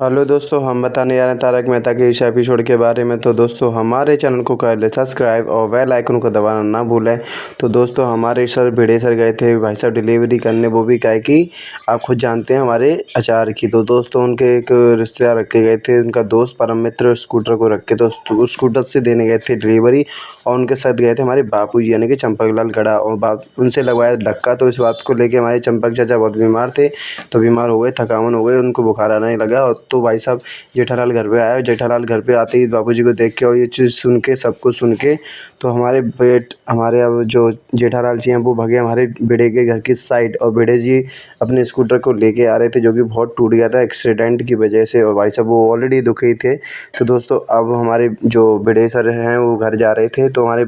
Hello दोस्तों, हम बताने जा रहे हैं तारक मेहता के इस एपिसोड के बारे में। तो दोस्तों हमारे चैनल को कर ले सब्सक्राइब और बेल आइकन को दबाना ना भूलें। तो दोस्तों हमारे सर भिड़े सर गए थे भाई साहब डिलीवरी करने, वो भी क्या है कि आप खुद जानते हैं हमारे अचार की। तो दोस्तों उनके एक रिश्तेदार रख के गए थे, उनका दोस्त परम मित्र स्कूटर को रख के तो उस स्कूटर से देने गए थे डिलीवरी। और उनके साथ गए थे हमारे बापू जी यानी कि चंपक लाल गड़ा, और उनसे लगवाया धक्का। तो इस बात को लेके हमारे चंपक चाचा बहुत बीमार थे, तो बीमार हो गए, थकावन हो गए, उनको बुखार आने लगा। और तो भाई साहब जेठालाल घर पे आया। जेठालाल घर पे आते ही बाबूजी को देख के और ये चीज़ सुन के, सब कुछ सुन के, तो हमारे अब जो जेठालाल जी हैं वो भगे हमारे भिड़े के घर की साइड। और भिड़े जी अपने स्कूटर को लेके आ रहे थे जो कि बहुत टूट गया था एक्सीडेंट की वजह से, और भाई साहब वो ऑलरेडी दुखी थे। तो दोस्तों अब हमारे जो भिड़े सर हैं वो घर जा रहे थे, तो हमारे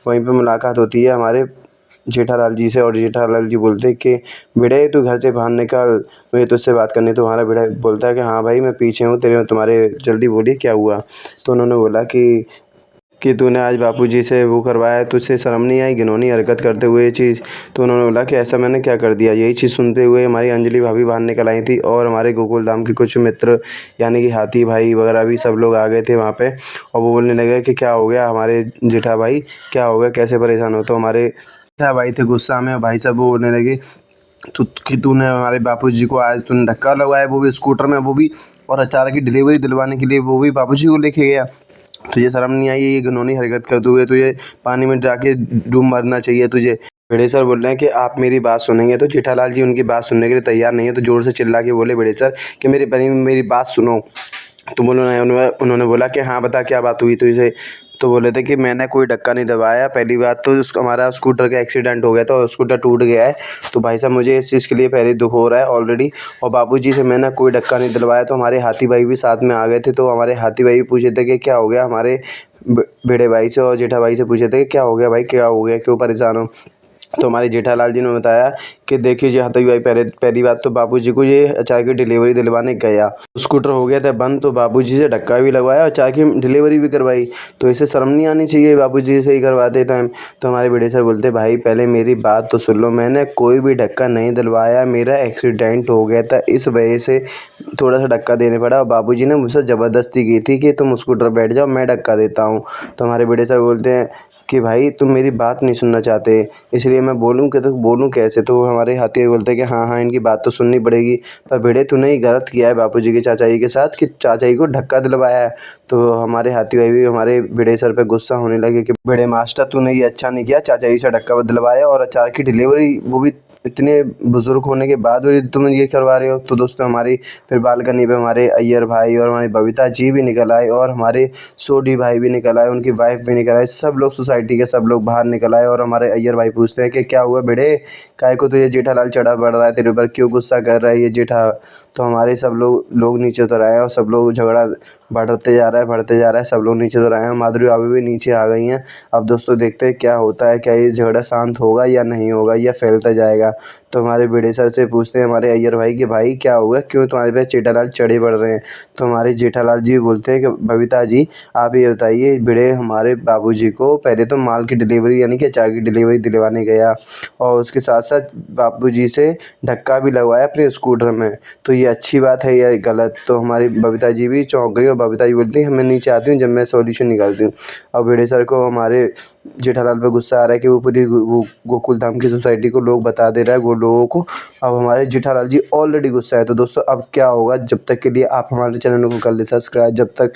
वहीं पे मुलाकात होती है हमारे जेठालाल जी से। और जेठालाल जी बोलते हैं कि भिड़े तू घर से बाहर निकल, मुझे तुझसे बात करनी। तो हमारा भिड़ा बोलता है कि हाँ भाई मैं पीछे हूँ तेरे, तुम्हारे, जल्दी बोलिए क्या हुआ। तो उन्होंने बोला कि तूने आज बापूजी से वो करवाया, तुझसे शर्म नहीं आई घिनौनी हरकत करते हुए ये चीज़। तो उन्होंने बोला कि ऐसा मैंने क्या कर दिया। यही चीज़ सुनते हुए हमारी अंजलि भाभी बाहर निकल आई थी, और हमारे गोकुल धाम के कुछ मित्र यानी कि हाथी भाई वगैरह भी सब लोग आ गए थे वहाँ पे। और वो बोलने लगे कि क्या हो गया हमारे जेठा भाई, क्या हो गया, कैसे परेशान हो। तो हमारे जेठा भाई थे गुस्सा में, और भाई साहब वो बोलने लगे कि तूने हमारे बापूजी को आज तूने धक्का लगवाया, वो भी स्कूटर में, वो भी और अचानक ही डिलीवरी दिलवाने के लिए, वो भी बापूजी को लेके गया। तुझे शर्म नहीं आई ये घिनौनी हरकत करते हुए, तुझे पानी में जाके डूब मरना चाहिए तुझे। भिड़े सर बोल रहे हैं कि आप मेरी बात सुनेंगे। तो जेठालाल जी उनकी बात सुनने के लिए तैयार नहीं है, तो ज़ोर से चिल्ला के बोले भिड़े सर कि मेरी बात सुनो। तो उन्होंने बोला कि हाँ बता क्या बात हुई तुझे। तो बोले थे कि मैंने कोई धक्का नहीं दबाया, पहली बात तो हमारा स्कूटर का एक्सीडेंट हो गया था और स्कूटर टूट गया है। तो भाई साहब मुझे इस चीज़ के लिए पहले दुख हो रहा है ऑलरेडी। और बाबूजी से मैंने कोई धक्का नहीं दिलवाया। तो हमारे हाथी भाई भी साथ में आ गए थे, तो हमारे हाथी भाई भी पूछे थे कि क्या हो गया, हमारे भिड़े भाई से और जेठा भाई से पूछे थे कि क्या हो गया भाई, क्या हो गया, क्यों परेशान हो। तो हमारे जेठालाल जी ने बताया कि देखिए जी हाथी भाई, पहली बात तो बाबूजी को ये अचार की डिलीवरी दिलवाने गया, स्कूटर हो गया था बंद, तो बाबूजी से धक्का भी लगवाया और अचार की डिलीवरी भी करवाई। तो इसे शर्म नहीं आनी चाहिए बाबूजी से ही करवाते टाइम। तो हमारे बड़े सर बोलते भाई पहले मेरी बात तो सुन लो, मैंने कोई भी धक्का नहीं दिलवाया, मेरा एक्सीडेंट हो गया था इस वजह से थोड़ा सा धक्का देने पड़ा। और बाबूजी ने मुझसे ज़बरदस्ती की थी कि तुम स्कूटर बैठ जाओ मैं धक्का देता हूँ। तो हमारे बड़े सर बोलते हैं कि भाई तुम मेरी बात नहीं सुनना चाहते, इसलिए मैं बोलूँ कि तो बोलूँ कैसे। तो हमारे हाथी भाई बोलते हैं कि हाँ हाँ इनकी बात तो सुननी पड़ेगी, पर भिड़े तूने ही गलत किया है बापूजी के चाचा जी के साथ कि चाचा जी को धक्का दिलवाया है। तो हमारे हाथी भाई भी हमारे भिड़े सर पे गुस्सा होने लगे कि भिड़े मास्टर तूने ये अच्छा नहीं किया, चाचा जी से धक्का दिलवाया और अचार की डिलीवरी, वो भी इतने बुजुर्ग होने के बाद भी तुम ये करवा रहे हो। तो दोस्तों हमारी फिर बालकनी पे हमारे अय्यर भाई और हमारी बबीता जी भी निकल आए, और हमारे सोडी भाई भी निकल आए, उनकी वाइफ भी निकल आए, सब लोग सोसाइटी के सब लोग बाहर निकल आए। और हमारे अय्यर भाई पूछते हैं कि क्या हुआ भिड़े, काहे को तुझे जेठालाल चढ़ा बढ़ रहा है तेरे ऊपर, क्यों गुस्सा कर रहा है ये जेठा। तो हमारे सब लोग नीचे उतर आए, और सब लोग झगड़ा बढ़ते जा रहा है बढ़ते जा रहा है, सब लोग नीचे उतर आए हैं, माधुरी भाभी भी नीचे आ गई हैं। अब दोस्तों देखते हैं क्या होता है, क्या ये झगड़ा शांत होगा या नहीं होगा या फैलता जाएगा। तो हमारे भिड़े सर से पूछते हैं हमारे अय्यर भाई कि भाई क्या होगा, क्यों तुम्हारे पे जेठालाल चढ़े बढ़ रहे हैं। तो हमारे जेठालाल जी बोलते हैं कि बबीता जी आप ये बताइए, भिड़े हमारे बाबूजी को पहले तो माल की डिलीवरी यानी कि अचार की डिलीवरी दिलवाने गया, और उसके साथ साथ बाबूजी से धक्का भी लगवाया अपने स्कूटर में, तो ये अच्छी बात है या गलत। तो हमारी बबीता जी भी चौंक गई, और बबीता जी बोलती है मैं नीचे आती हूँ जब मैं सॉल्यूशन निकालती हूँ। और भिड़े सर को हमारे जेठालाल पे गुस्सा आ रहा है कि वो पूरी गोकुल धाम की सोसाइटी को लोग बता दे रहा है वो लोगों को। अब हमारे जेठालाल जी ऑलरेडी गुस्सा है। तो दोस्तों अब क्या होगा, जब तक के लिए आप हमारे चैनल को कर ले सब्सक्राइब, जब तक